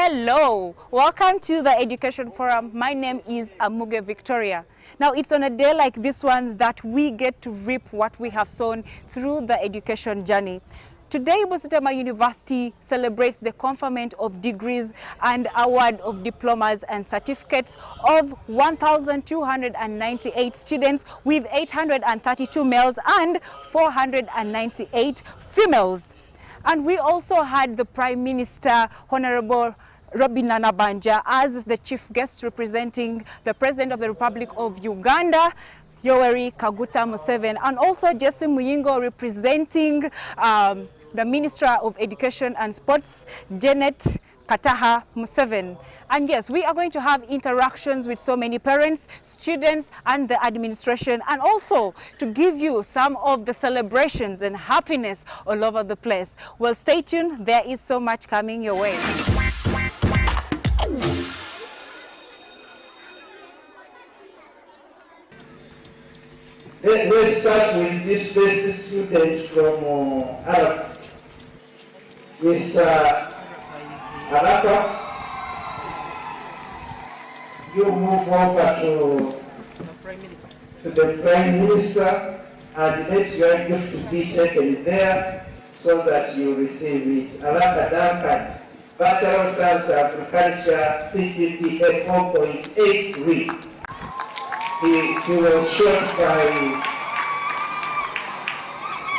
Hello, welcome to the Education Forum. My name is Amuge Victoria. Now it's on a day like this one that we get to reap what we have sown through the education journey. Today, Busitama University celebrates the conferment of degrees and award of diplomas and certificates of 1,298 students with 832 males and 498 females. And we also had the Prime Minister, Honorable Robin Nanabanja, as the chief guest representing the President of the Republic of Uganda, Yoweri Kaguta Museveni, and also Jesse Muyingo representing the Minister of Education and Sports, Janet Kataha Museveni. And yes, we are going to have interactions with so many parents, students, and the administration, and also to give you some of the celebrations and happiness all over the place. Well, stay tuned. There is so much coming your way. Let's start with this best student from Arab, Mr. Arapa. You move over to the Prime Minister and let your gift be taken there so that you receive it. Arapa Duncan, Bachelor of Science Agriculture, CGPA 4.83. He was short by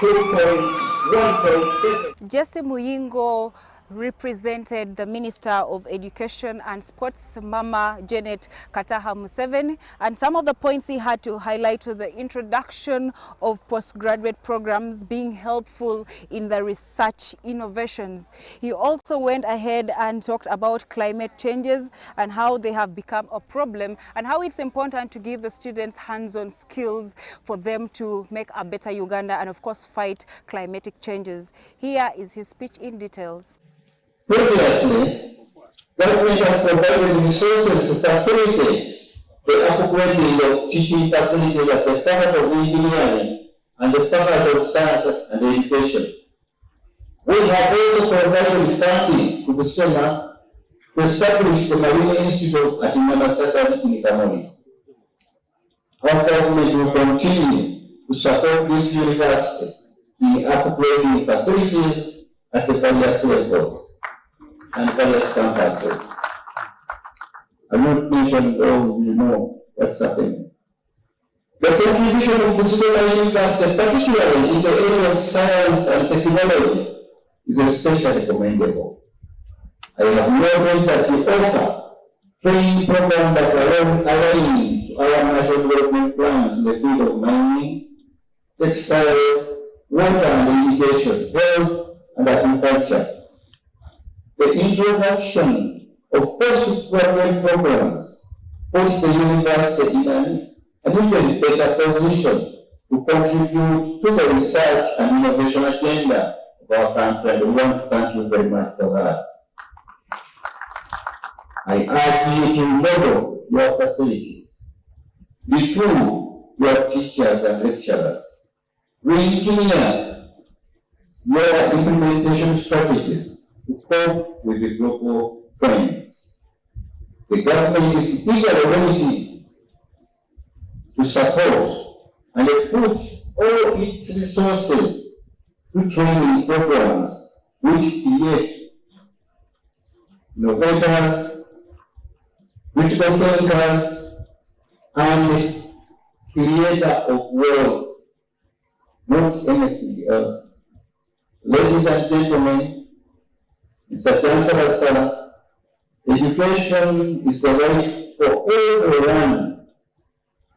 1.7. Jesse Muyingo represented the Minister of Education and Sports, Mama Janet Kataha Museveni, and some of the points he had to highlight were the introduction of postgraduate programs being helpful in the research innovations. He also went ahead and talked about climate changes and how they have become a problem and how it's important to give the students hands-on skills for them to make a better Uganda and of course fight climatic changes. Here is his speech in details. Previously, government has provided resources to facilitate the upgrading of teaching facilities at the Faculty of Engineering and the Faculty of Science and Education. We have also provided funding to the SEMA to establish the Marine Institute at Namasaka in Kamori. Our government will continue to support this university in upgrading facilities at the various levels and various campuses. I won't mention all, you know what's happening. The contribution of Busitama University, particularly in the area of science and technology, is especially commendable. I have noted that we offer training programs that are aligned to our national development plans in the field of mining, textiles, water and irrigation, health and agriculture. The introduction of postgraduate programs puts the university in an even better position to contribute to the research and innovation agenda of our country, and we want to thank you very much for that. I urge you to model your facilities, be true your teachers and lecturers, re-engineer your implementation strategies to cope with the global trends. The government is eagerly ready to support and put all its resources to training programs which create innovators, critical thinkers, and creator of wealth, not anything else. Ladies and gentlemen, Mr. Chancellor, sir, education is the right for everyone,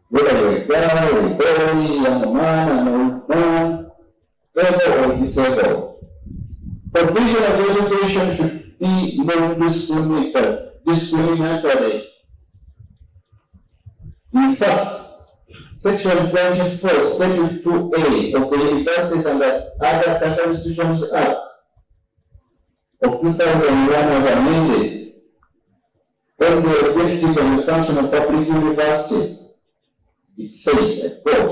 whether you're a girl, a boy, young man, an old man, able or disabled. Provision of education should be non-discriminatory. In fact, Section 24, Schedule 2A of the Universities and Other Tertiary Institutions Act of 2001 was amended on the objective and the function of public universities. It said, I quote,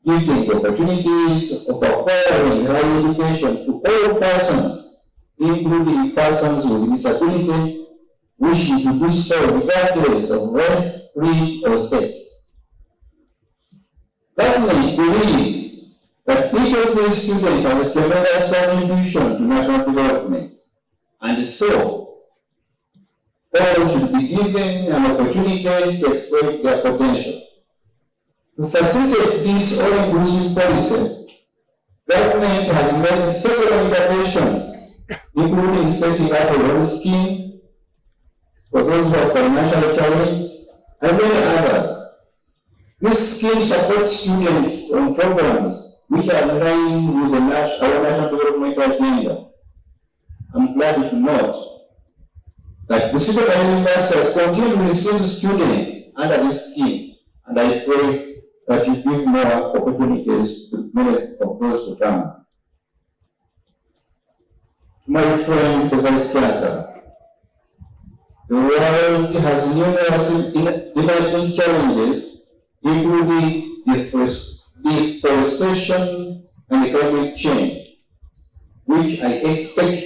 giving opportunities of acquiring higher education to all persons including persons with disability, wishing to do so regardless of race, creed, or sex. Government believes that each of these students has a tremendous contribution to national development, and so all should be given an opportunity to exploit their potential. To facilitate this all-inclusive policy, government has made several interventions, including setting up a loan scheme for those who are financially challenged, and many others. This scheme supports students on programs which are in line with our national development agenda. I'm glad to note that Busitama University has continued to receive students under this scheme, and I pray that you give more opportunities to many of those to come. My friend, the Vice Chancellor, the world has numerous emerging challenges, including deforestation and climate change, which I expect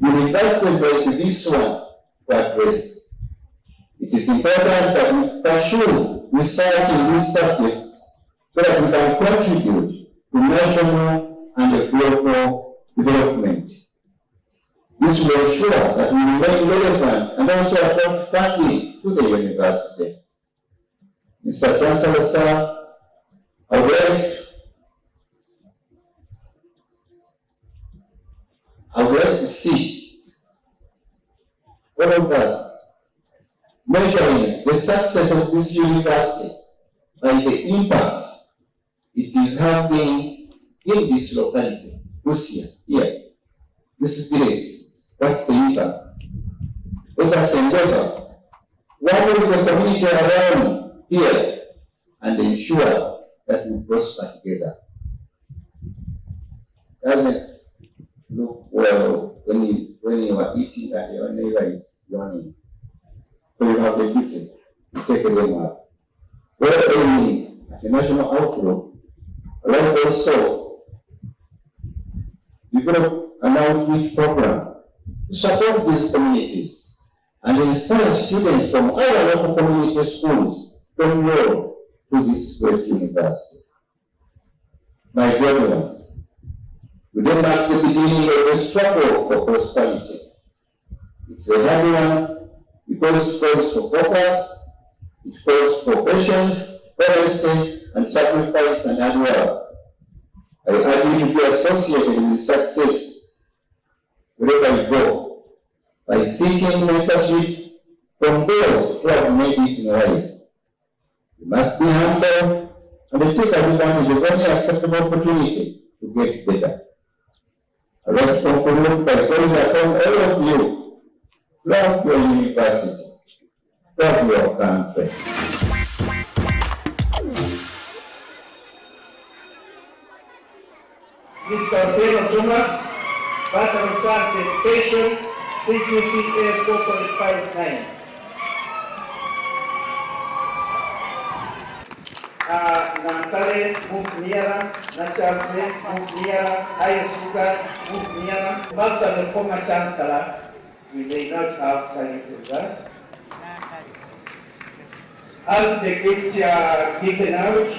universities like this one to address. It is important that we pursue research in these subjects so that we can contribute to national and global development. This will ensure that we remain relevant and also attract funding to the university. Mr. Chancellor, sir, I would like to see all of us measuring the success of this university by the impact it is having in this locality, Busia, here, this village. What's the impact? Let us endeavor, work with the community around here, and ensure that we prosper together. Doesn't look well when you are eating and your neighbor is yawning. So you have a duty to take them up. We're aiming at a national outlook, along also develop an outreach program to support these communities and inspire students from our local community schools to enroll to this great university. My dear ones, today marks the beginning of the struggle for prosperity. It's a hard one because it calls for focus, it calls for patience, honesty, and sacrifice and hard work. I urge you to be associated with success wherever you go by seeking mentorship from those who have made it in life. You must be humble and take advantage of any acceptable opportunity to get better. I want to conclude by calling upon all of you, love your university, love your country. Mr. Feno Thomas, Bachelor of Science Education, CQPA 4.59. Namkale, move nearer. Nachase, move nearer. Ayo Susan, move nearer. First of the former Chancellor, we may not have saluted that. As the gift given out,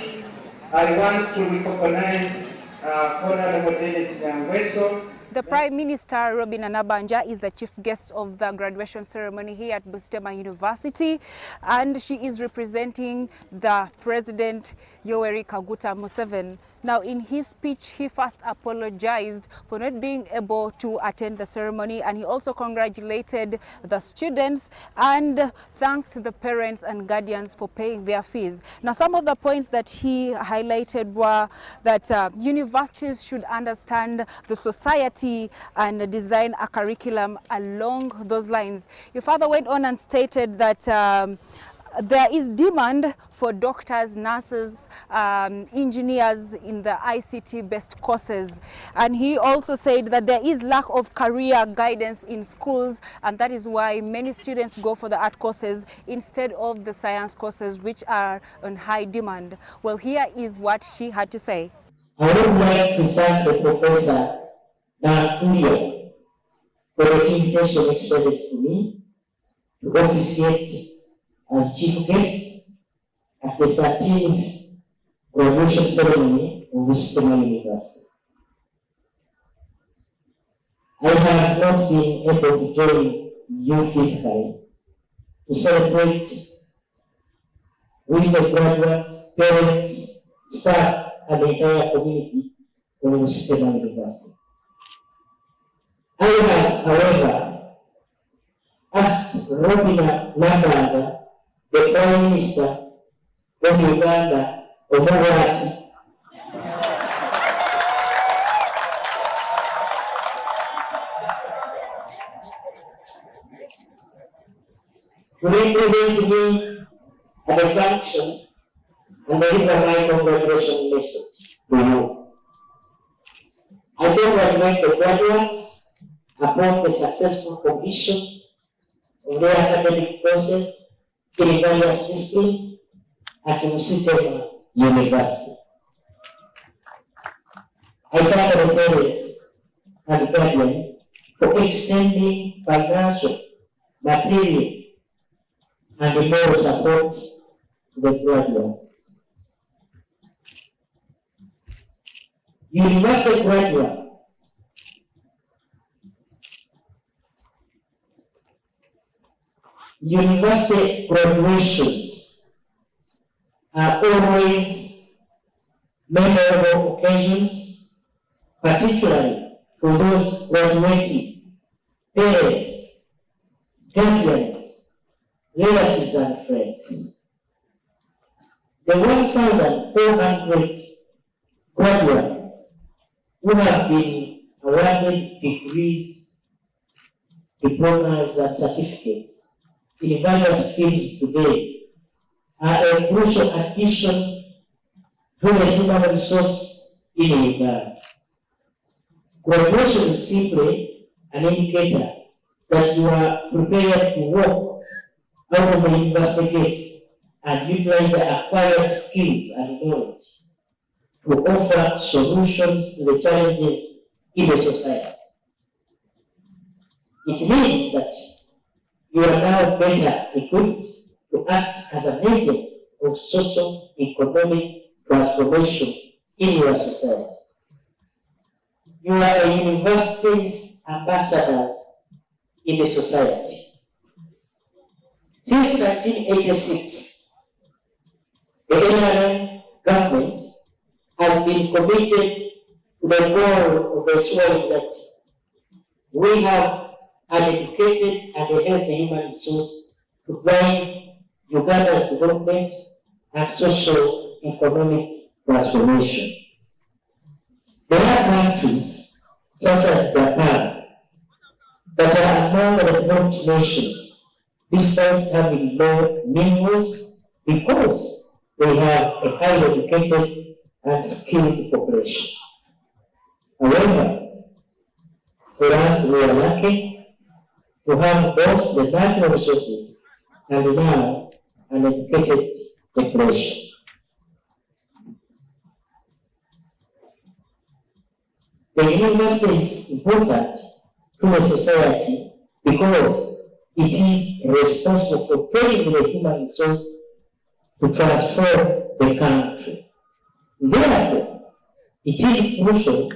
I want to recognize Honorable Dennis Nyangweso. The Prime Minister, Robin Nanabanja, is the chief guest of the graduation ceremony here at Busitama University, and she is representing the President, Yoweri Kaguta Museveni. Now, in his speech, he first apologized for not being able to attend the ceremony, and he also congratulated the students and thanked the parents and guardians for paying their fees. Now, some of the points that he highlighted were that universities should understand the society and design a curriculum along those lines. He further went on and stated that there is demand for doctors, nurses, engineers in the ICT-based courses. And he also said that there is lack of career guidance in schools, and that is why many students go for the art courses instead of the science courses, which are on high demand. Well, here is what she had to say. I would like to thank the Professor Nakuyo for the invitation extended to me to officiate as chief guest at the 13th graduation ceremony of Visitema University. I have not been able to join you physically to celebrate with the graduates, parents, staff, and the entire community of Visitema University. I have, however, asked Robina Nabanja, the Prime Minister of Uganda, Omugati, to represent me at the function and deliver my congratulation message to you. I congratulate the graduates upon the successful completion of their academic process in various disciplines at Visitema University. I thank the parents and guardians for extending financial, material, and the moral support to the graduate. University graduate university graduations are always memorable occasions, particularly for those graduating parents, guardians, relatives, and friends. The 1,400 graduates who have been awarded degrees, diplomas, and certificates in various fields today are a crucial addition to the human resource in Uganda. Graduation is simply an indicator that you are prepared to walk out of the university gates and utilize the acquired skills and knowledge to offer solutions to the challenges in the society. It means that you are now better equipped to act as an agent of social economic transformation in your society. You are a university's ambassadors in the society. Since 1986, the NRM government has been committed to the goal of ensuring that we have an educated and a healthy human resource to drive Uganda's development and social economic transformation. There are countries such as Japan that are among the developed nations despite having low minimums because they have a highly educated and skilled population. However, for us, we are lucky to have both the natural resources and now an educated population. The university is important to the society because it is responsible for training the human resource to transform the country. Therefore, it is crucial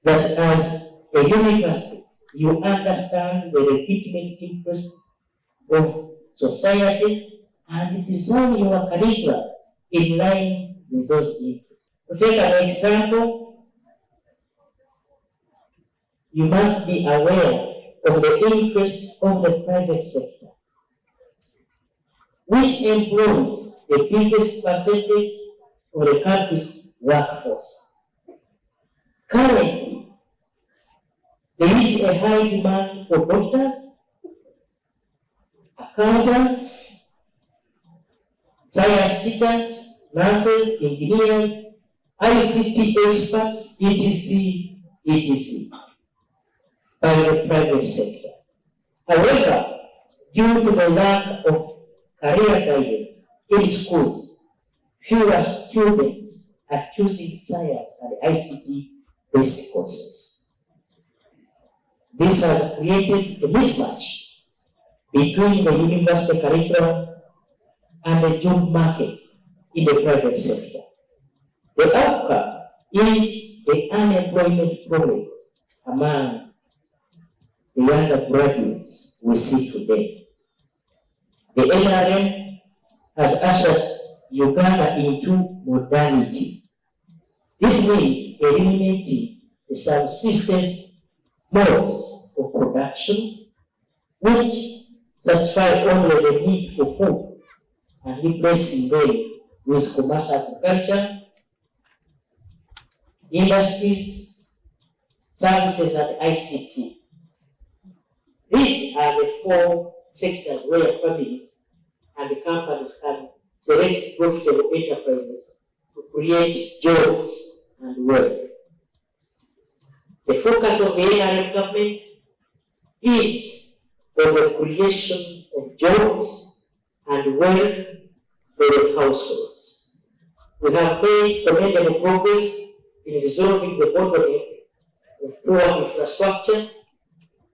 that as a university, you understand the legitimate interests of society and design your curriculum in line with those interests. To take an example, you must be aware of the interests of the private sector, which employs the biggest percentage of the country's workforce. Currently, there is a high demand for doctors, accountants, science teachers, nurses, engineers, ICT experts, etc. by the private sector. However, due to the lack of career guidance in schools, fewer students are choosing science and ICT-based courses. This has created a mismatch between the university curriculum and the job market in the private sector. The outcome is the unemployment problem among the younger graduates we see today. The NRM has ushered Uganda into modernity. This means eliminating the subsistence modes of production which satisfy only the need for food and replacing them with commercial agriculture, industries, services, and ICT. These are the four sectors where families and companies can select profitable enterprises to create jobs and wealth. The focus of the NRM government is on the creation of jobs and wealth for the households. We have made commendable progress in resolving the bottleneck of poor infrastructure,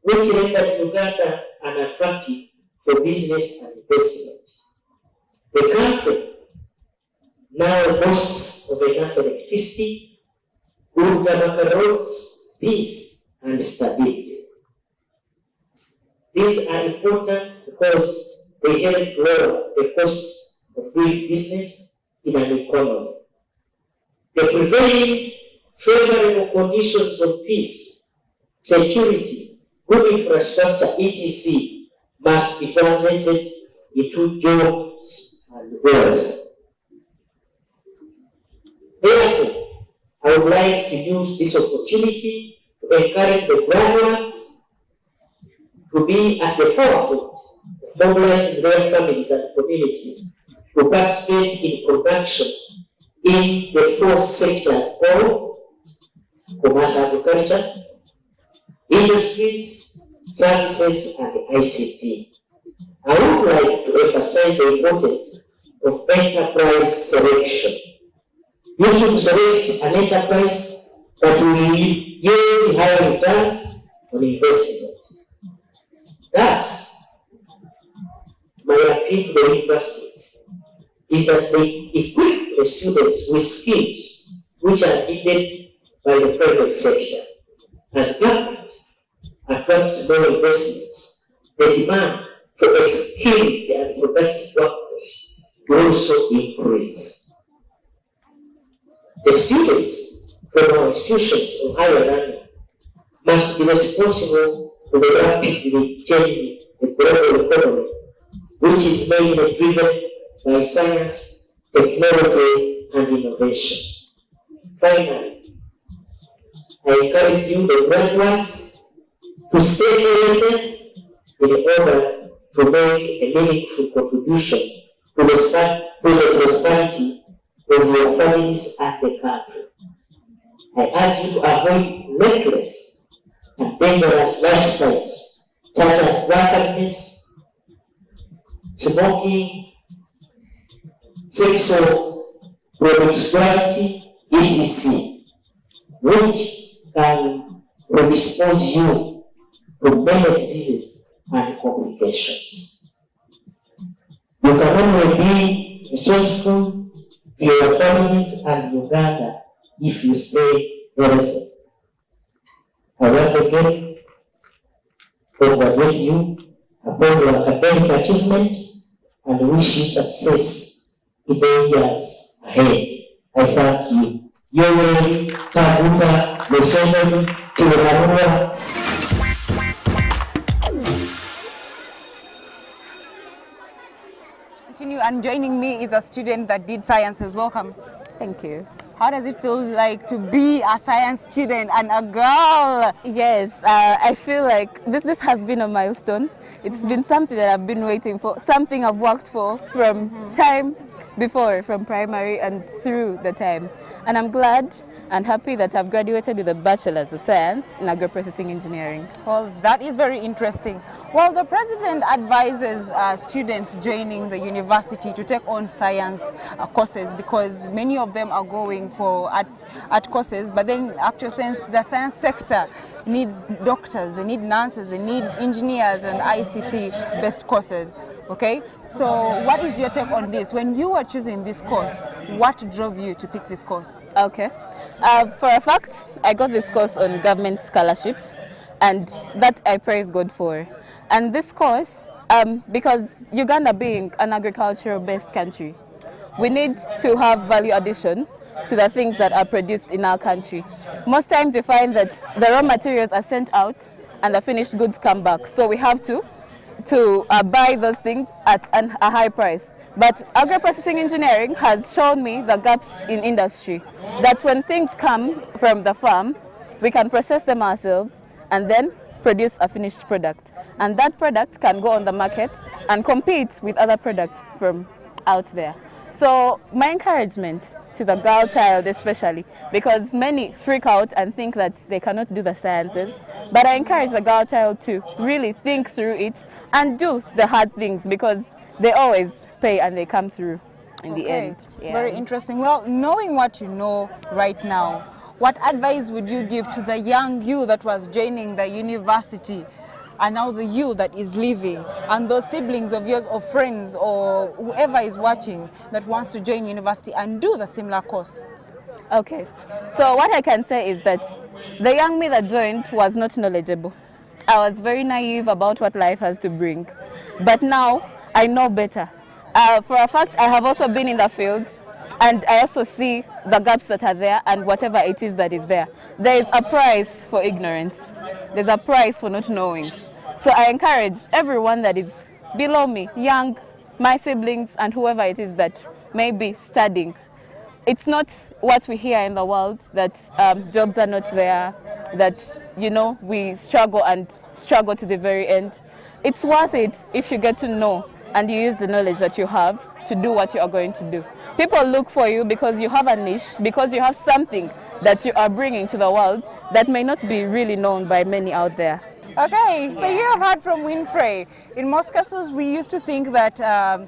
which rendered Uganda unattractive for business and investment. The country now boasts of enough electricity, good government roads, peace, and stability. These are important because they help lower the costs of doing business in an economy. The prevailing favorable conditions of peace, security, good infrastructure, etc. must be translated into jobs and wealth. Therefore, I would like to use this opportunity to encourage the graduates to be at the forefront of mobilizing their families and communities to participate in production in the four sectors of commercial agriculture, industries, services, and ICT. I would like to emphasize the importance of enterprise selection. You should select an enterprise that will yield high returns on investment. Thus, my appeal to the universities is that they equip the students with skills which are needed by the private sector. As government attracts more investments, the demand for a skilled and productive workforce will also increase. The students from our institutions of higher learning must be responsible for the rapidly changing the global economy, which is mainly driven by science, technology, and innovation. Finally, I encourage you, the graduates, to stay present in order to make a meaningful contribution to the prosperity of your families and the country. I urge you to avoid reckless and dangerous lifestyles such as drunkenness, smoking, sexual promiscuity, etc., which can predispose you to many diseases and complications. You can only be resourceful to your families and Uganda if you stay present. I once again congratulate you upon your academic achievement and wish you success in the years ahead. I thank you. Yoweri Kaguta Museveni Kyagulanyi. And joining me is a student that did sciences. Welcome. Thank you. How does it feel like to be a science student and a girl? Yes, I feel like this has been a milestone. It's been something that I've been waiting for, something I've worked for from time before, from primary and through the time. And I'm glad and happy that I've graduated with a Bachelor's of Science in Agro-Processing Engineering. Well, that is very interesting. Well, the president advises students joining the university to take on science courses because many of them are going for at courses, but then actual sense, the science sector needs doctors, they need nurses, they need engineers and ICT-based courses. Okay, so what is your take on this? When you were choosing this course, what drove you to pick this course? Okay. For a fact, I got this course on government scholarship, and that I praise God for. And this course, because Uganda being an agricultural-based country, we need to have value addition to the things that are produced in our country. Most times you find that the raw materials are sent out and the finished goods come back. So we have to buy those things at a high price. But agro-processing engineering has shown me the gaps in industry, that when things come from the farm, we can process them ourselves and then produce a finished product. And that product can go on the market and compete with other products from out there. So my encouragement to the girl child especially, because many freak out and think that they cannot do the sciences, but I encourage the girl child to really think through it and do the hard things, because they always pay and they come through in the end. Yeah. Very interesting. Well, knowing what you know right now, what advice would you give to the young you that was joining the university, and now the you that is leaving, and those siblings of yours or friends or whoever is watching that wants to join university and do the similar course? Okay, so what I can say is that the young me that joined was not knowledgeable. I was very naive about what life has to bring, but now I know better. For a fact, I have also been in the field, and I also see the gaps that are there and whatever it is that is there. There is a price for ignorance. There's a price for not knowing. So I encourage everyone that is below me, young, my siblings, and whoever it is that may be studying. It's not what we hear in the world, that jobs are not there, that, we struggle to the very end. It's worth it if you get to know and you use the knowledge that you have to do what you are going to do. People look for you because you have a niche, because you have something that you are bringing to the world that may not be really known by many out there. Okay, so you have heard from Winfrey. In most cases, we used to think that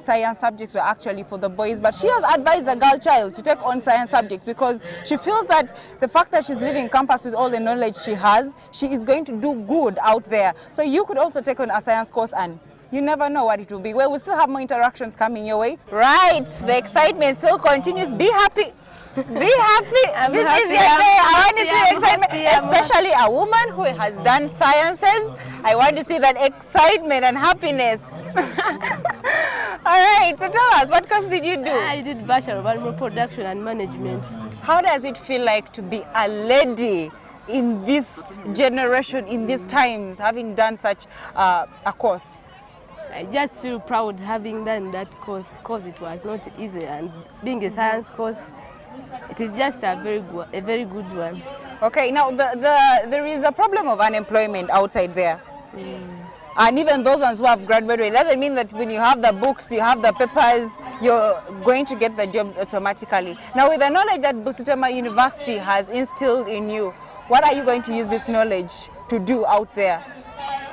science subjects were actually for the boys, but she has advised a girl child to take on science subjects because she feels that the fact that she's leaving campus with all the knowledge she has, she is going to do good out there. So you could also take on a science course, and you never know what it will be. Well, we still have more interactions coming your way. Right, the excitement still continues. Be happy. Be happy. This is your day. I want to see the excitement, especially a woman who has done sciences. I want to see that excitement and happiness. All right, so tell us, what course did you do? I did Bachelor of Animal Production and Management. How does it feel like to be a lady in this generation, in these times, having done such a course? I just feel proud having done that course because it was not easy, and being a science course, it is just a very good one. Okay, now there is a problem of unemployment outside there. And even those ones who have graduated, it doesn't mean that when you have the books, you have the papers, you're going to get the jobs automatically. Now, with the knowledge that Busitama University has instilled in you, what are you going to use this knowledge to do out there?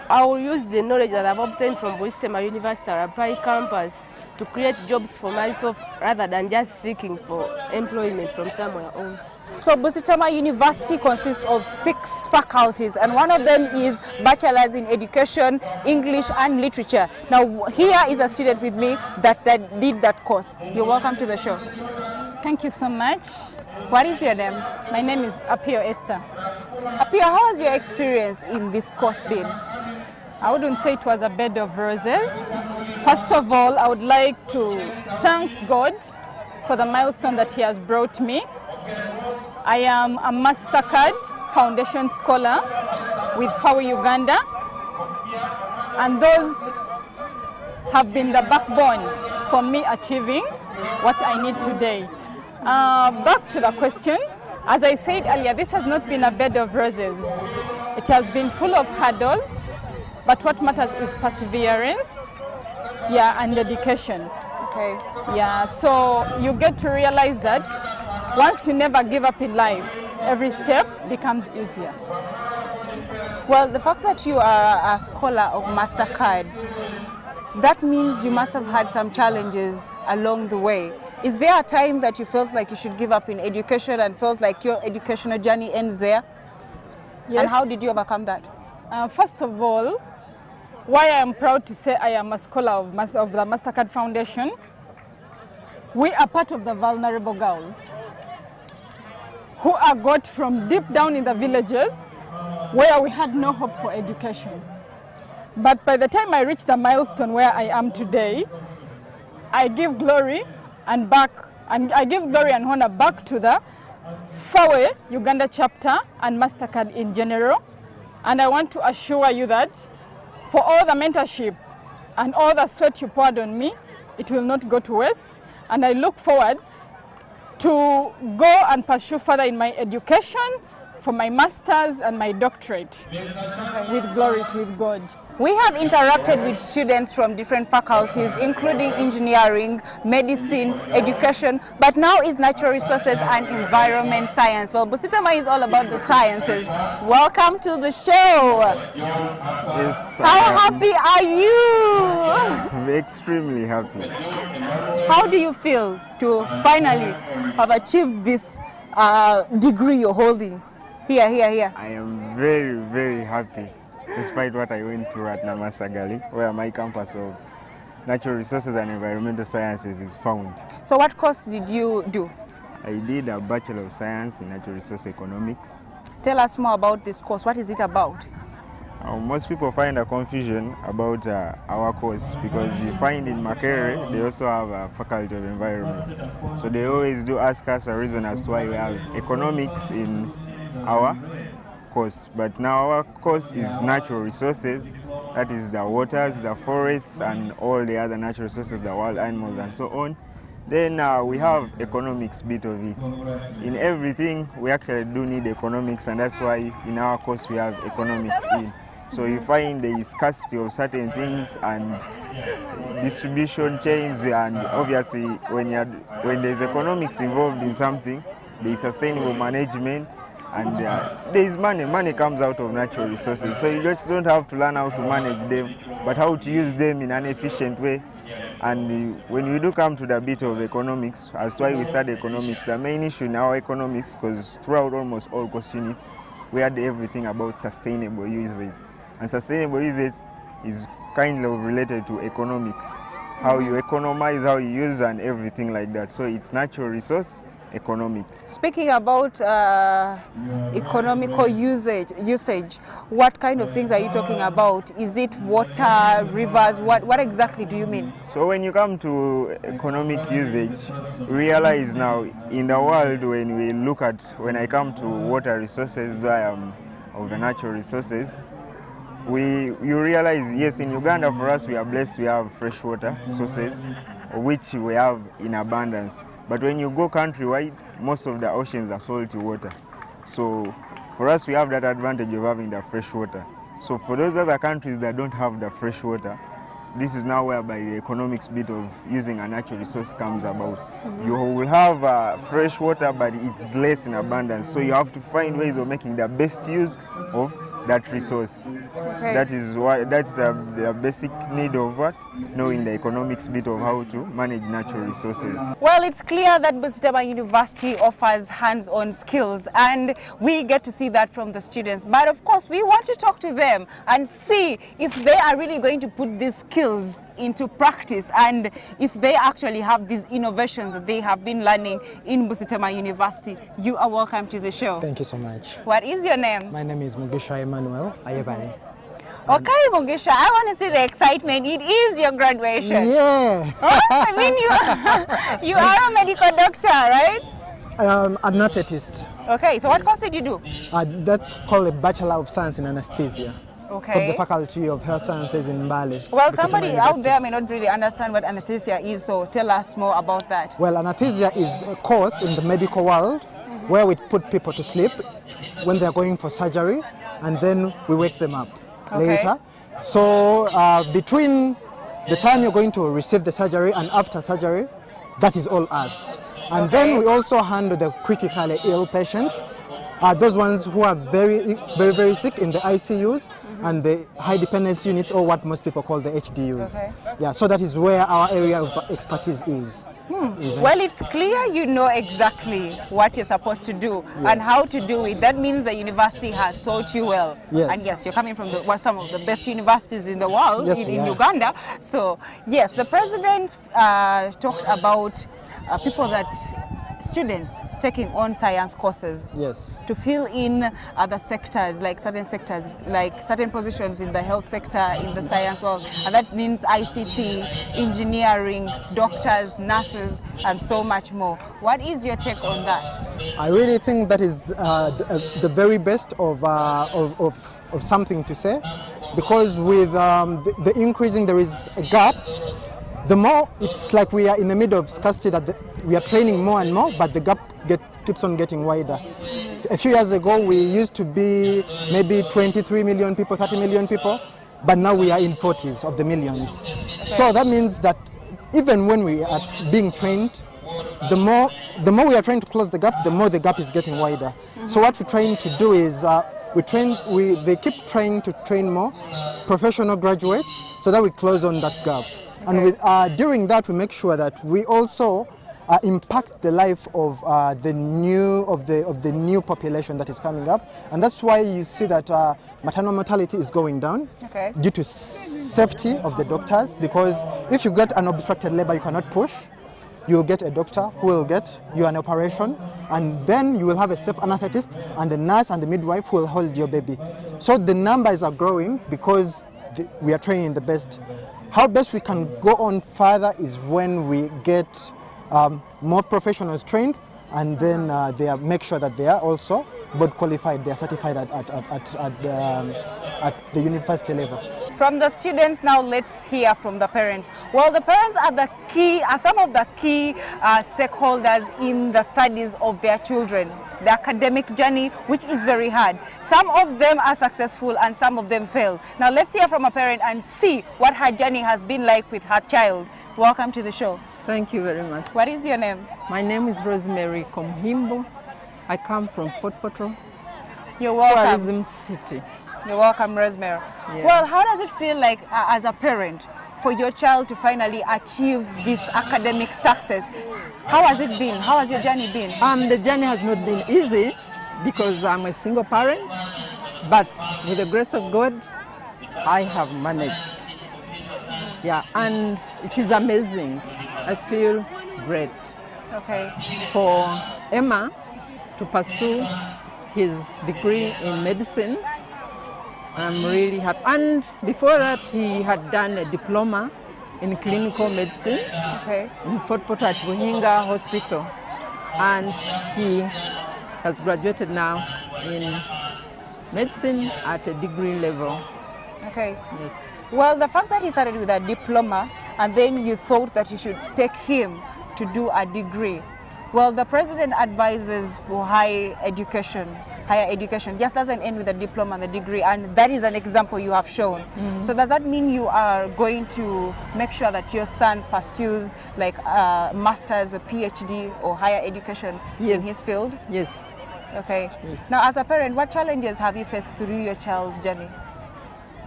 I will use the knowledge that I've obtained from Busitama University at Rapai campus to create jobs for myself rather than just seeking for employment from somewhere else. So Busitama University consists of 6 faculties, and one of them is Bachelor's in Education, English and Literature. Now here is a student with me that did that course. You're welcome to the show. Thank you so much. What is your name? My name is Apio Esther. Apio, how has your experience in this course been? I wouldn't say it was a bed of roses. First of all, I would like to thank God for the milestone that He has brought me. I am a MasterCard Foundation Scholar with FAO Uganda, and those have been the backbone for me achieving what I need today. Back to the question, as I said earlier, this has not been a bed of roses. It has been full of hurdles, but what matters is perseverance, and dedication. Okay. Yeah, so you get to realize that once you never give up in life, every step becomes easier. Well, the fact that you are a scholar of MasterCard, That means you must have had some challenges along the way. Is there a time that you felt like you should give up in education and felt like your educational journey ends there? Yes. And how did you overcome that? First of all, why I am proud to say I am a scholar of the Mastercard Foundation, we are part of the vulnerable girls who are got from deep down in the villages where we had no hope for education. But by the time I reached the milestone where I am today, I give glory and honor back to the FAWE Uganda chapter and Mastercard in general. And I want to assure you that for all the mentorship and all the sweat you poured on me, it will not go to waste. And I look forward to go and pursue further in my education for my master's and my doctorate with glory to God. We have interacted with students from different faculties, including engineering, medicine, education, but now is natural resources and environment science. Well, Busitama is all about the sciences. Welcome to the show. Yes, How happy are you? I'm extremely happy. How do you feel to finally have achieved this degree you're holding? Here. I am very, very happy, despite what I went through at Namasagali, where my campus of natural resources and environmental sciences is found. So what course did you do? I did a Bachelor of Science in Natural Resource Economics. Tell us more about this course. What is it about? Most people find a confusion about our course because you find in Makerere, they also have a Faculty of Environment. So they always do ask us a reason as to why we have economics in our course. But now our course is natural resources, that is the waters, the forests, and all the other natural resources, the wild animals and so on. Then we have economics bit of it. In everything, we actually do need economics, and that's why in our course we have economics in. So you find the scarcity of certain things and distribution chains, and obviously when there's economics involved in something, there's sustainable management, and there's money. Money comes out of natural resources. So you just don't have to learn how to manage them, but how to use them in an efficient way. And when we do come to the bit of economics, as to why we study economics, the main issue in our economics, because throughout almost all course units, we had everything about sustainable usage. And sustainable usage is kind of related to economics. How you economize, how you use, and everything like that. So it's natural resource economics. Speaking about economical usage, what kind of things are you talking about? Is it water, rivers? What exactly do you mean? So when you come to economic usage, realize now in the world, when I come to water resources, of the natural resources, you realize, yes, in Uganda for us we are blessed, we have freshwater sources, which we have in abundance. But when you go countrywide, most of the oceans are salty water. So for us, we have that advantage of having the fresh water. So for those other countries that don't have the fresh water, this is now whereby the economics bit of using a natural resource comes about. You will have fresh water, but it's less in abundance. So you have to find ways of making the best use of that resource. Okay. That's the basic need of knowing the economics bit of how to manage natural resources. Well, it's clear that Busitama University offers hands-on skills, and we get to see that from the students. But of course, we want to talk to them and see if they are really going to put these skills into practice, and if they actually have these innovations that they have been learning in Busitama University. You are welcome to the show. Thank you so much. What is your name? My name is Mugisha Emmanuel Ayebare. Okay, Mugisha, I want to see the excitement. It is your graduation. Yeah. Oh, I mean, you are a medical doctor, right? I'm an anesthetist. Okay, so what course did you do? That's called a Bachelor of Science in Anesthesia. Okay. From the Faculty of Health Sciences in Mbale. Well, somebody out there may not really understand what anesthesia is, so tell us more about that. Well, anesthesia is a course in the medical world where we put people to sleep when they're going for surgery, and then we wake them up later. So between the time you're going to receive the surgery and after surgery, that is all us. And then we also handle the critically ill patients are those ones who are very, very, very sick in the ICUs and the high dependence units, or what most people call the HDUs. Okay. Yeah, so that is where our area of expertise is. Well, it's clear you know exactly what you're supposed to do and how to do it. That means the university has taught you well. Yes. And yes, you're coming from some of the best universities in the world, Yes, in Uganda. So yes, the president talked about students taking on science courses. Yes. To fill in other sectors, like certain positions in the health sector, in the science world, and that means ICT, engineering, doctors, nurses, and so much more. What is your take on that? I really think that is the very best of something to say, because with the increasing, there is a gap. The more, it's like we are in the middle of scarcity, that we are training more and more, but the gap keeps on getting wider. A few years ago, we used to be maybe 23 million people, 30 million people, but now we are in 40s of the millions. Okay. So that means that even when we are being trained, the more we are trying to close the gap, the more the gap is getting wider. So what we're trying to do is they keep trying to train more professional graduates so that we close on that gap. Okay. And during that, we make sure that we also impact the life of the new population that is coming up, and that's why you see that maternal mortality is going down due to safety of the doctors. Because if you get an obstructed labor, you cannot push. You'll get a doctor who will get you an operation, and then you will have a safe anesthetist and a nurse and the midwife who will hold your baby. So the numbers are growing because we are training the best. How best we can go on further is when we get more professionals trained, and then they make sure that they are also board qualified, they are certified at the university level. From the students now, let's hear from the parents. Well, the parents are some of the key stakeholders in the studies of their children, the academic journey, which is very hard. Some of them are successful and some of them fail. Now let's hear from a parent and see what her journey has been like with her child. Welcome to the show. Thank you very much. What is your name? My name is Rosemary Komhimbo. I come from Fort Portal. You're welcome. Tourism City. You're welcome, Rosemary. Yeah. Well, how does it feel like as a parent for your child to finally achieve this academic success? How has it been? How has your journey been? The journey has not been easy because I'm a single parent, but with the grace of God, I have managed. Yeah, and it is amazing. I feel great. Okay. For Emma to pursue his degree in medicine, I'm really happy. And before that, he had done a diploma in clinical medicine in Fort Portal at Buhinga Hospital. And he has graduated now in medicine at a degree level. Okay. Yes. Well, the fact that he started with a diploma and then you thought that you should take him to do a degree. Well, the president advises for higher education just doesn't end with a diploma and a degree, and that is an example you have shown. Mm-hmm. So does that mean you are going to make sure that your son pursues like a master's, a PhD, or higher education in his field? Yes. Okay. Yes. Now, as a parent, what challenges have you faced through your child's journey?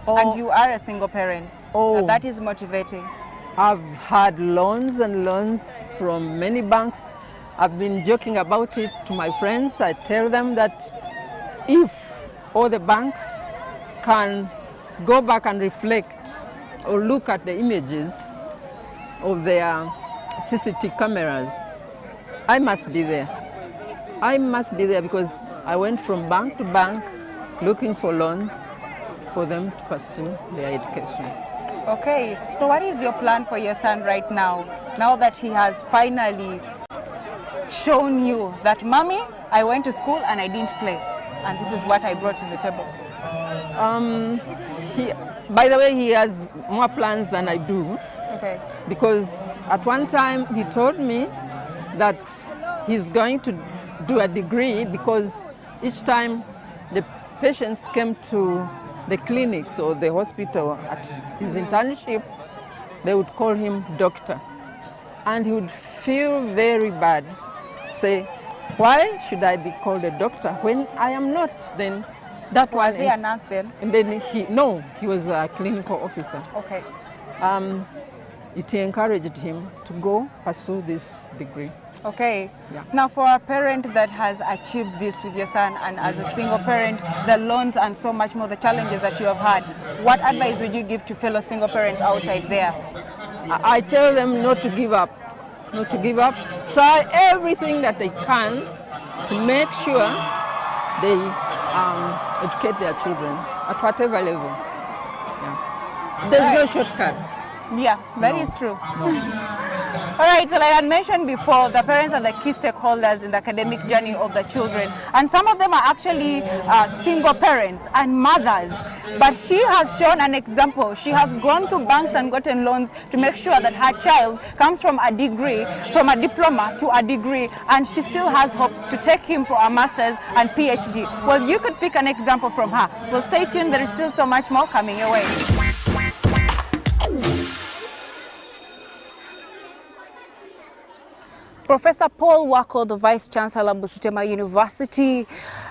And you are a single parent. That is motivating. I've had loans and loans from many banks. I've been joking about it to my friends. I tell them that if all the banks can go back and reflect or look at the images of their CCTV cameras, I must be there. I must be there because I went from bank to bank looking for loans for them to pursue their education. Okay, so what is your plan for your son right now that he has finally shown you that, Mommy, I went to school and I didn't play, and this is what I brought to the table? By the way, he has more plans than I do. Okay. Because at one time he told me that he's going to do a degree because each time the patients came to the clinics or the hospital at his internship, they would call him doctor. And he would feel very bad, say, why should I be called a doctor when I am not? Then that was he a nurse then? And then he was a clinical officer. Okay. It encouraged him to go pursue this degree. Okay. Yeah. Now, for a parent that has achieved this with your son, and as a single parent, the loans and so much more, the challenges that you have had, what advice would you give to fellow single parents outside there? I tell them not to give up. Not to give up. Try everything that they can to make sure they educate their children at whatever level. Yeah. There's no shortcut. Yeah, that is true. No. All right, so like I had mentioned before, the parents are the key stakeholders in the academic journey of the children. And some of them are actually single parents and mothers. But she has shown an example. She has gone to banks and gotten loans to make sure that her child comes from a degree, from a diploma to a degree, and she still has hopes to take him for a master's and PhD. Well, you could pick an example from her. Well, stay tuned. There is still so much more coming your way. Professor Paul Wako, the Vice Chancellor of Busitema University,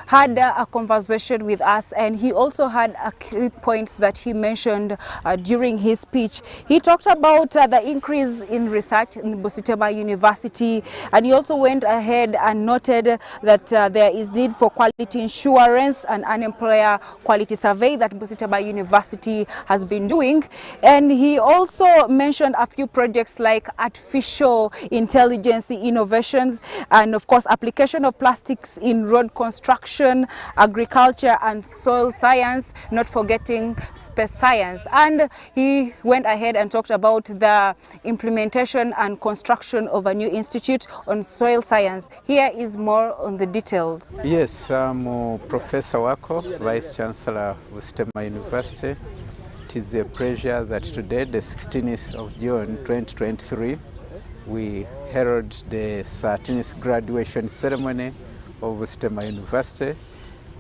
had a conversation with us, and he also had a key points that he mentioned during his speech. He talked about the increase in research in Busitema University, and he also went ahead and noted that there is need for quality insurance and an employer quality survey that Busitema University has been doing. And he also mentioned a few projects like artificial intelligence innovations, and of course application of plastics in road construction, agriculture and soil science, not forgetting space science. And he went ahead and talked about the implementation and construction of a new institute on soil science. Here is more on the details. Yes, I'm Professor Wako, Vice Chancellor of Busitema University. It is a pleasure that today, the 16th of June 2023, we held the 13th graduation ceremony of Busitema University.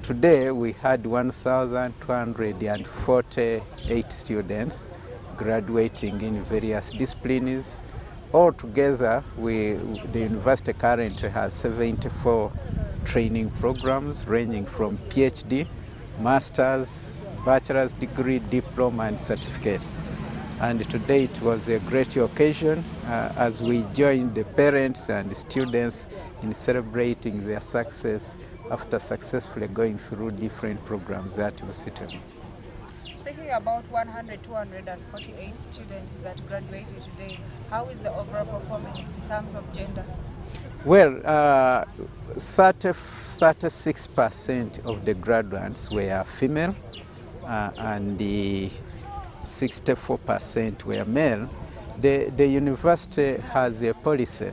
Today we had 1,248 students graduating in various disciplines. Altogether, the university currently has 74 training programs ranging from PhD, master's, bachelor's degree, diploma and certificates. And today it was a great occasion as we joined the parents and students in celebrating their success after successfully going through different programs at Busitema. Speaking about 248 students that graduated today, how is the overall performance in terms of gender? Well, 36% of the graduates were female and the 64% were male. The university has a policy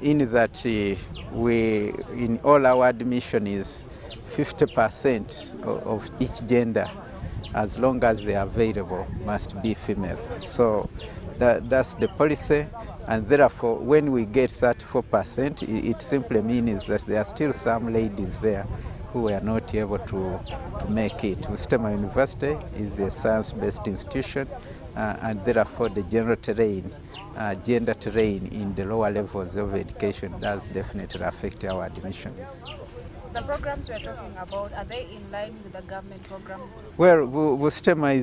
in that in all our admission is 50% of each gender, as long as they are available, must be female. So that's the policy, and therefore when we get 34%, it simply means that there are still some ladies there who were not able to make it. Busitema University is a science-based institution, and therefore the gender terrain in the lower levels of education does definitely affect our admissions. The programs we are talking about, are they in line with the government programs? Well, Busitema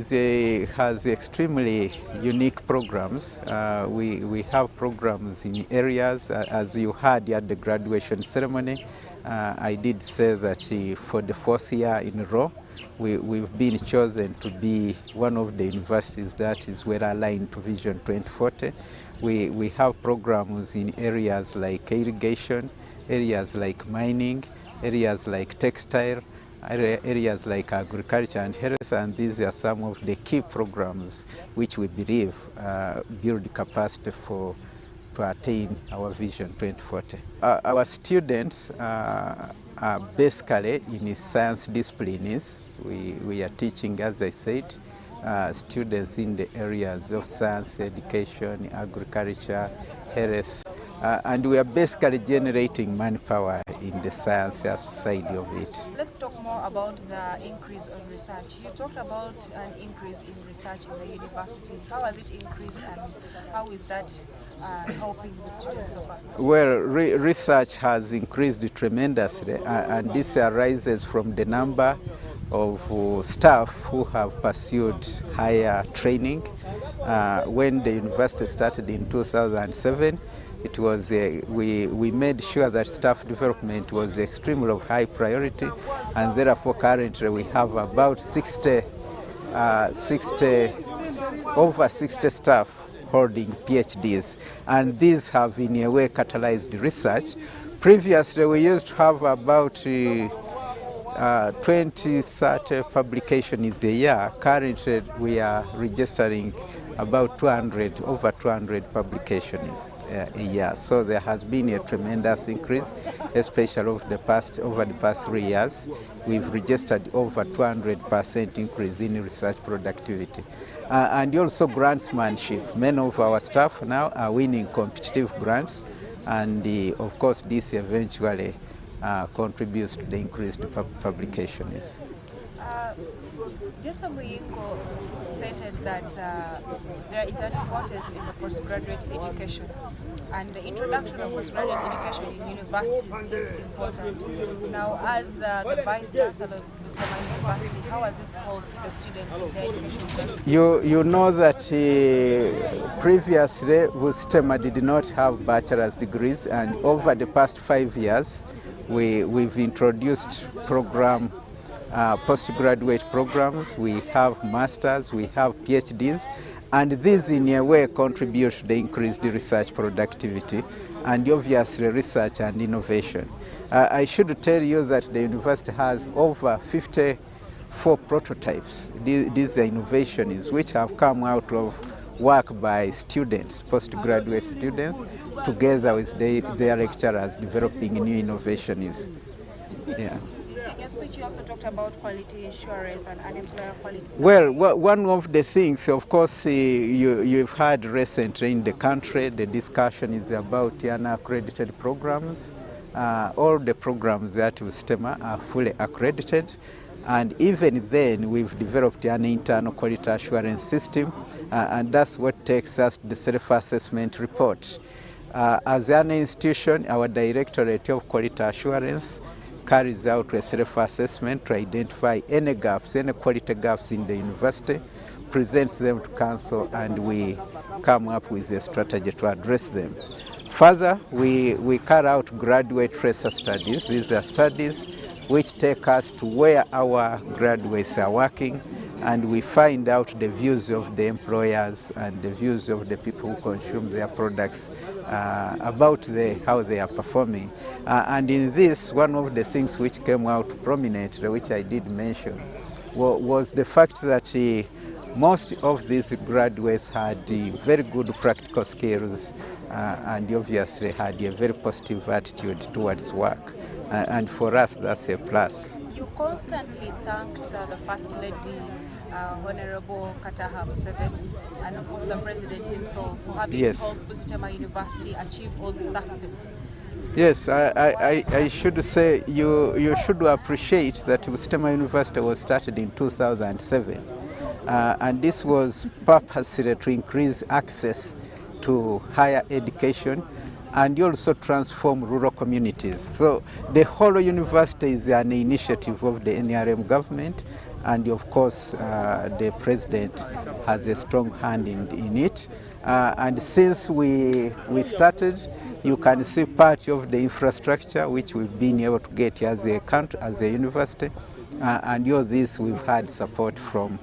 has extremely unique programs. We have programs in areas, as you heard at the graduation ceremony. I did say that for the 4th year in a row, we've been chosen to be one of the universities that is well aligned to Vision 2040. We have programs in areas like irrigation, areas like mining, areas like textile, areas like agriculture and health, and these are some of the key programs which we believe build capacity to attain our Vision 2040. Our students are basically in science disciplines. We are teaching, as I said, students in the areas of science, education, agriculture, health, and we are basically generating manpower in the science side of it. Let's talk more about the increase on research. You talked about an increase in research in the university. How has it increased and how is that helping the students so far? Well, research has increased tremendously, and this arises from the number of staff who have pursued higher training. When the university started in 2007, it was we made sure that staff development was extremely of high priority, and therefore currently we have about over 60 staff holding PhDs, and these have in a way catalyzed research. Previously we used to have about 20-30 publications a year. Currently we are registering about over 200 publications a year. So there has been a tremendous increase, especially over the past 3 years. We've registered over 200% increase in research productivity. And also grantsmanship. Many of our staff now are winning competitive grants, and of course this eventually contributes to the increased publications. Jason Muyingo stated that there is an importance in the postgraduate education, and the introduction of postgraduate education in universities is important. Now, as the Vice Chancellor of Bustema University, how has this helped the students in their education? You know that previously Bustema did not have bachelor's degrees, and over the past 5 years we've introduced postgraduate programs. We have masters, we have PhDs, and these in a way contribute to the increased research productivity and obviously research and innovation. I should tell you that the university has over 54 prototypes. These are innovations which have come out of work by students, postgraduate students, together with their lecturers developing new innovations. Yeah. In your speech, you also talked about quality assurance and unemployer quality. Well, one of the things, of course, you've had recently in the country, the discussion is about unaccredited programs. All the programs at Bustema are fully accredited. And even then, we've developed an internal quality assurance system, and that's what takes us to the self-assessment report. As an institution, our Directorate of Quality Assurance carries out a self-assessment to identify any gaps, any quality gaps in the university, presents them to council, and we come up with a strategy to address them. Further, we carry out graduate tracer studies. These are studies which take us to where our graduates are working, and we find out the views of the employers and the views of the people who consume their products about how they are performing. And in this, one of the things which came out prominently, which I did mention, was the fact that most of these graduates had very good practical skills and obviously had a very positive attitude towards work. And for us, that's a plus. You constantly thanked the First Lady, Honorable Kataha Museveni, and of course the President himself for having helped Bustema University achieve all the success. Yes, I should say you should appreciate that Bustema University was started in 2007, and this was purposely to increase access to higher education and also transform rural communities. So the whole university is an initiative of the NRM government, and of course the President has a strong hand in it. And since we started, you can see part of the infrastructure which we've been able to get as a country, as a university, and all this we've had support from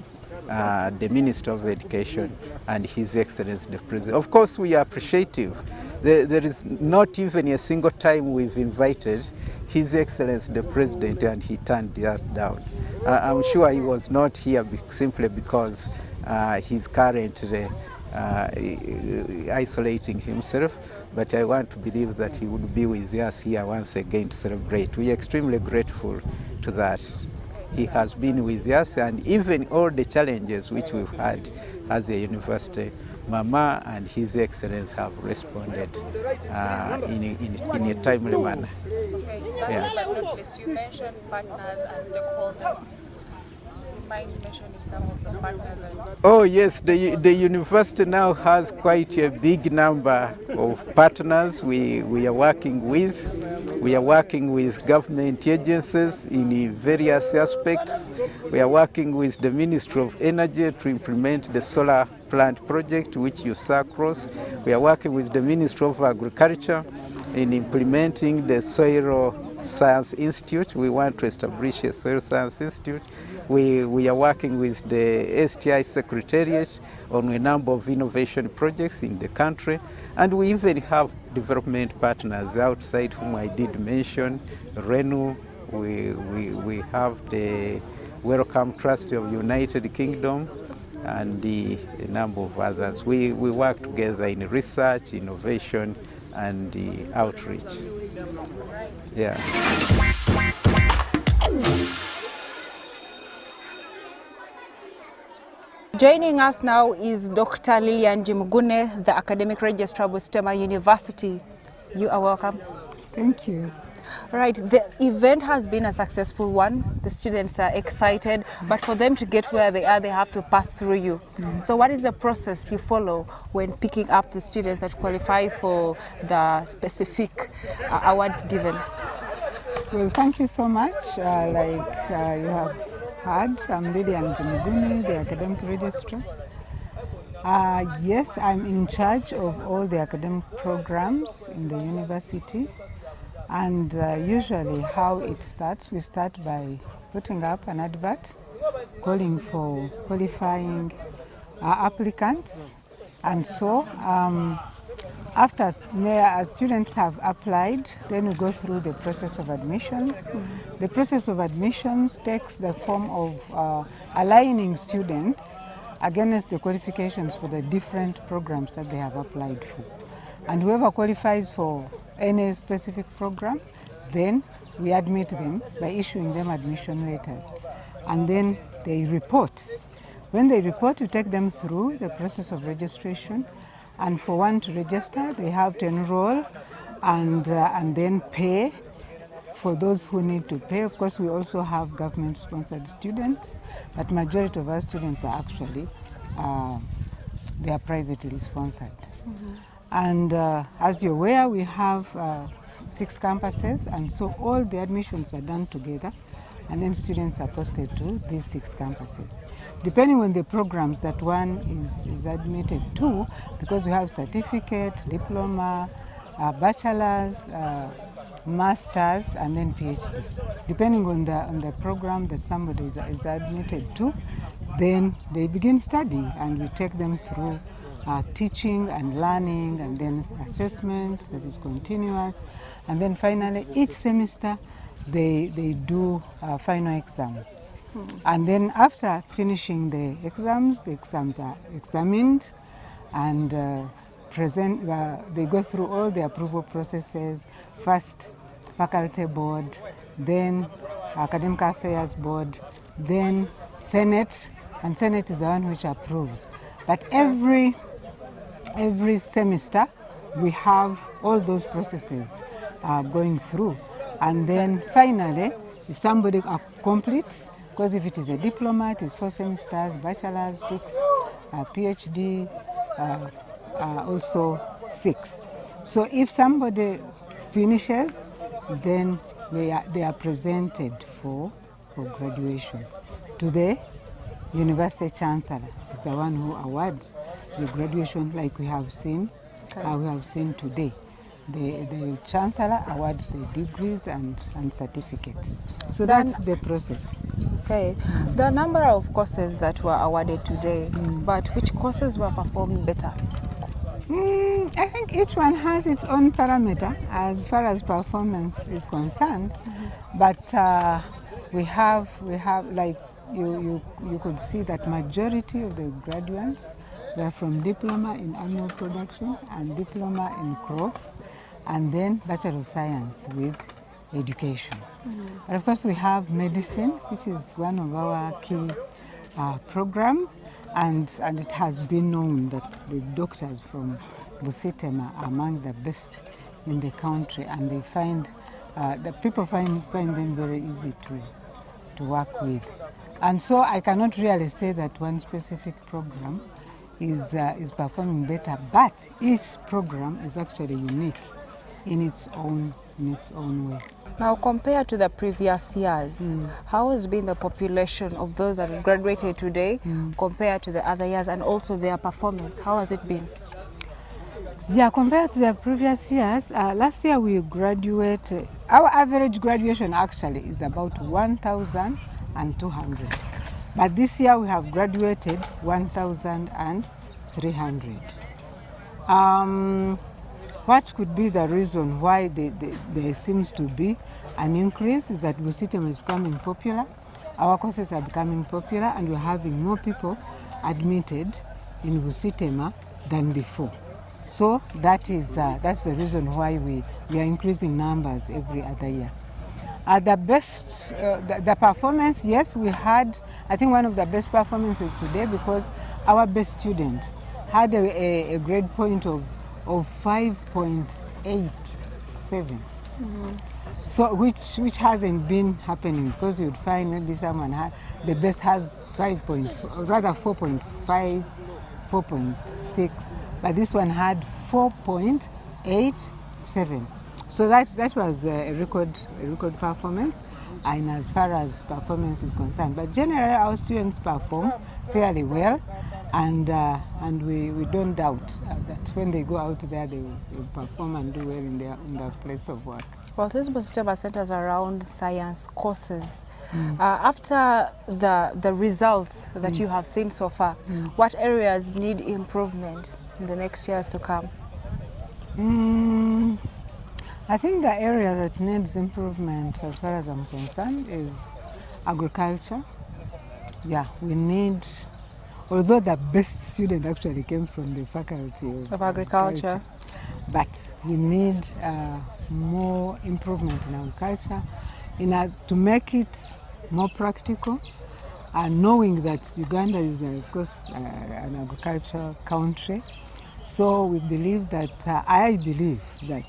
the Minister of Education and His Excellency the President. Of course, we are appreciative. There is not even a single time we've invited His Excellency the President and he turned that down. I'm sure he was not here simply because he's currently isolating himself, but I want to believe that he would be with us here once again to celebrate. We are extremely grateful to that. He has been with us, and even all the challenges which we've had as a university, Mama and His Excellency have responded in a timely manner. Yeah. You mentioned partners and stakeholders. Mind mentioning some of the partners? Oh yes, the university now has quite a big number of partners we are working with. We are working with government agencies in various aspects. We are working with the Ministry of Energy to implement the solar plant project which you saw across. We are working with the Ministry of Agriculture in implementing the Soil Science Institute. We want to establish a Soil Science Institute. We are working with the STI Secretariat on a number of innovation projects in the country, and we even have development partners outside whom I did mention, RENU. We have the Wellcome Trust of United Kingdom and a number of others. We work together in research, innovation, and outreach. Yeah. Joining us now is Dr. Lilian Jimugune, the Academic Registrar with Tema University. You are welcome. Thank you. All right, the event has been a successful one. The students are excited, but for them to get where they are, they have to pass through you. So what is the process you follow when picking up the students that qualify for the specific awards given? Well, thank you so much. You have heard, I'm Lilian Jimugune, the Academic Registrar. Yes, I'm in charge of all the academic programs in the university. And usually how it starts, we start by putting up an advert, calling for qualifying applicants. And so after students have applied, then we go through the process of admissions. The process of admissions takes the form of aligning students against the qualifications for the different programs that they have applied for. And whoever qualifies for any specific program, then we admit them by issuing them admission letters. And then they report. When they report, we take them through the process of registration. And for one to register, they have to enroll and then pay for those who need to pay. Of course, we also have government-sponsored students, but majority of our students are actually they are privately sponsored. And as you're aware, we have 6 campuses, and so all the admissions are done together, and then students are posted to these 6 campuses. Depending on the programs that one is admitted to, because we have certificate, diploma, bachelor's, master's, and then PhD. Depending on the program that somebody is admitted to, then they begin studying, and we take them through teaching and learning, and then assessment that is continuous, and then finally each semester they do final exams. And then after finishing the exams are examined and they go through all the approval processes, first faculty board, then academic affairs board, then Senate, and Senate is the one which approves. But every semester we have all those processes going through, and then finally if somebody completes, because if it is a diploma it is 4 semesters, bachelor's 6, PhD also 6. So if somebody finishes, then they are presented for graduation to the University Chancellor. Is the one who awards the graduation, like we have seen today. The Chancellor awards the degrees and certificates. So that's the process. Okay. There are a number of courses that were awarded today, but which courses were performing better? I think each one has its own parameter as far as performance is concerned. But we have like you could see that majority of the graduates were from diploma in animal production and diploma in crop, and then Bachelor of Science with education. And of course we have medicine, which is one of our key programs, and it has been known that the doctors from Busitema are among the best in the country, and they find the people find them very easy to work with. And so I cannot really say that one specific program is performing better, but each program is actually unique in its own way. Now, compared to the previous years, how has been the population of those that graduated today compared to the other years, and also their performance? How has it been? Yeah, compared to the previous years, last year we graduated, our average graduation actually is about 1,200. But this year we have graduated 1,300. What could be the reason why there seems to be an increase is that Busitema is becoming popular, our courses are becoming popular, and we're having more people admitted in Busitema than before. So that's the reason why we are increasing numbers every other year. The best, the performance, yes, we had, I think one of the best performances today, because our best student had a grade point of 5.87. So which hasn't been happening, because you'd find maybe someone the best has 4.5, 4.6, but this one had 4.87. So that was a record performance, and as far as performance is concerned. But generally our students perform fairly well, and we don't doubt that when they go out there they will perform and do well in their place of work. Well, this Busitema centers around science courses. After the results that you have seen so far, what areas need improvement in the next years to come? I think the area that needs improvement, as far as I'm concerned, is agriculture. Yeah, we need, although the best student actually came from the faculty of agriculture, but we need more improvement in agriculture, to make it more practical, and knowing that Uganda is, of course, an agricultural country. So we believe that, I believe that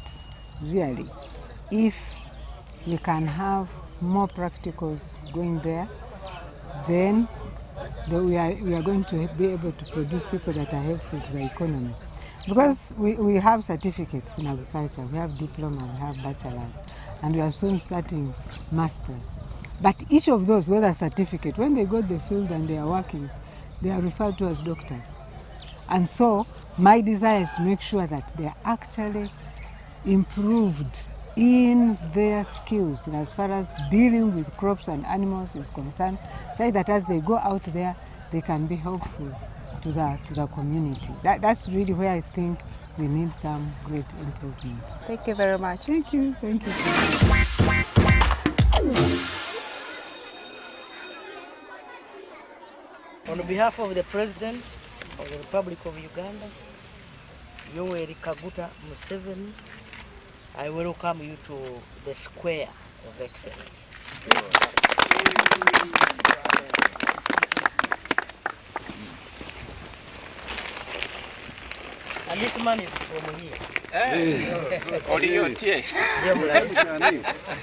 really, if we can have more practicals going there, then we are going to be able to produce people that are helpful to the economy. Because we have certificates in agriculture, we have diploma, we have bachelors, and we are soon starting masters. But each of those, whether certificate, when they go to the field and they are working, they are referred to as doctors. And so my desire is to make sure that they are actually improved in their skills as far as dealing with crops and animals is concerned, so that as they go out there, they can be helpful to the community. That's really where I think we need some great improvement. Thank you very much. Thank you. Thank you. On behalf of the President of the Republic of Uganda, Yoweri Kaguta Museveni, I welcome you to the Square of Excellence. And this man is from here.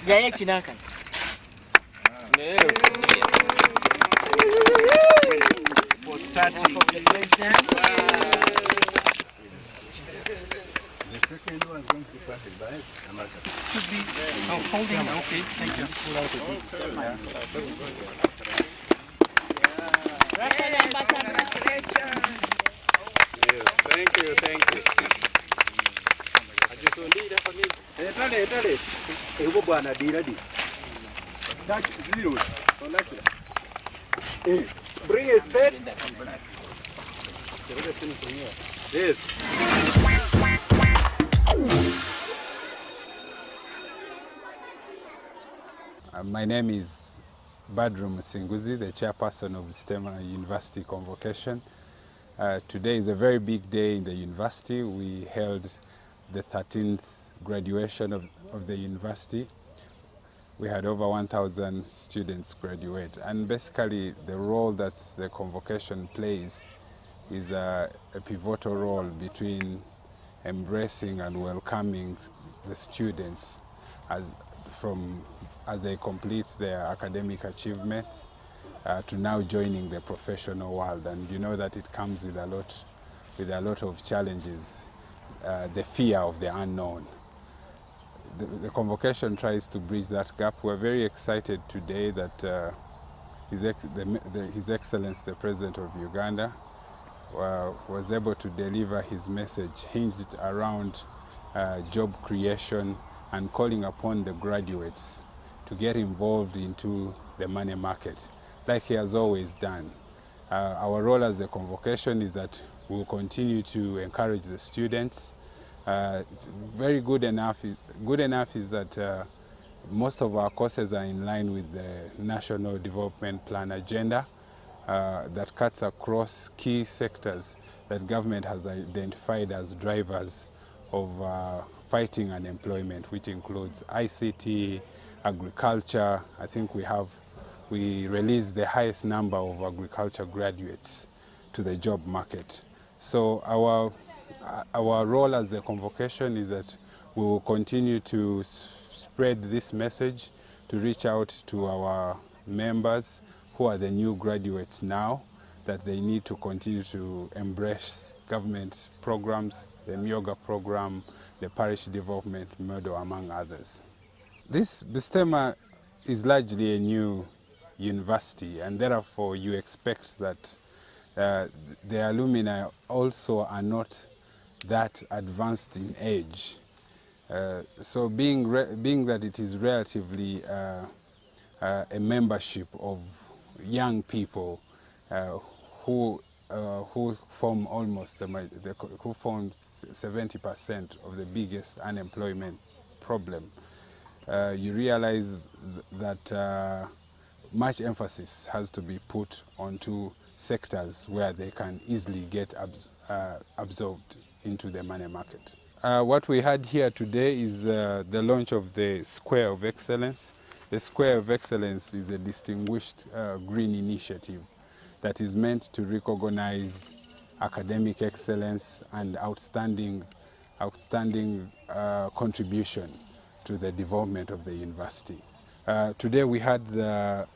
Jaya Chinakan. For starting. The second one is going to be passed by Amaka. Should be holding. Okay, thank you. Yes, thank you. Bring a spade. Yes. My name is Badru Musinguzi, the chairperson of Busitema University Convocation. Today is a very big day in the university. We held the 13th graduation of the university. we had over 1,000 students graduate. And basically the role that the convocation plays is a pivotal role between embracing and welcoming the students as they complete their academic achievements to now joining the professional world. And you know that it comes with a lot of challenges, the fear of the unknown. The convocation tries to bridge that gap. We're very excited today that His Excellency, the President of Uganda, was able to deliver his message hinged around job creation and calling upon the graduates to get involved into the money market, like he has always done. Our role as the convocation is that we'll continue to encourage the students. It's very good enough. Good enough is that most of our courses are in line with the National Development Plan agenda that cuts across key sectors that government has identified as drivers of fighting unemployment, which includes ICT, agriculture. I think we released the highest number of agriculture graduates to the job market. So our role as the convocation is that we will continue to spread this message, to reach out to our members who are the new graduates now, that they need to continue to embrace government programs, the Myoga program, the parish development model, among others. This Bustema is largely a new university, and therefore you expect that the alumni also are not that advanced in age. So being that it is relatively a membership of young people who form almost who form 70% of the biggest unemployment problem, you realize that much emphasis has to be put onto sectors where they can easily get absorbed into the money market. What we had here today is the launch of the Square of Excellence. The Square of Excellence is a distinguished green initiative that is meant to recognize academic excellence and outstanding contribution to the development of the university. Today we had the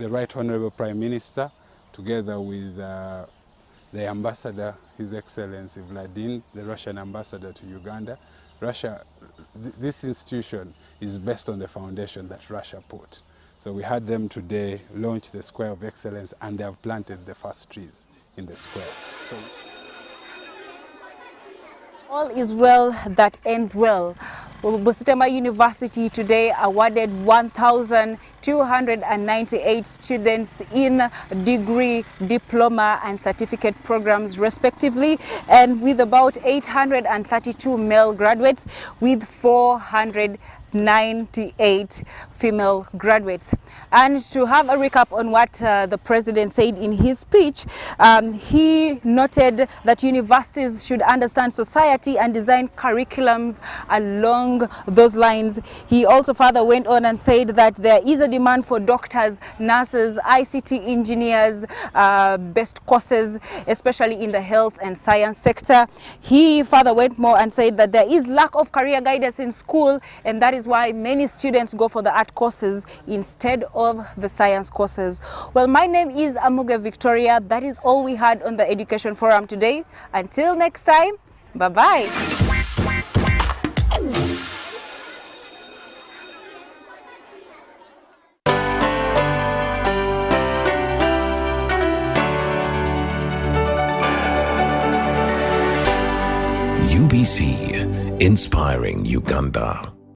Right Honorable Prime Minister, together with the ambassador, His Excellency Vladimir, the Russian ambassador to Uganda. This institution is based on the foundation that Russia put. So we had them today launch the Square of Excellence, and they have planted the first trees in the square. So all is well that ends well. Bustema University today awarded 1,298 students in degree, diploma and certificate programs respectively, and with about 832 male graduates with 498 female graduates. And to have a recap on what the president said in his speech, he noted that universities should understand society and design curriculums along those lines. He also further went on and said that there is a demand for doctors, nurses, ICT engineers, best courses, especially in the health and science sector. He further went more and said that there is lack of career guidance in school, and that is why many students go for the art courses instead of the science courses. Well, my name is Amuge Victoria. That is all we had on the Education Forum today. Until next time, bye-bye. UBC, inspiring Uganda.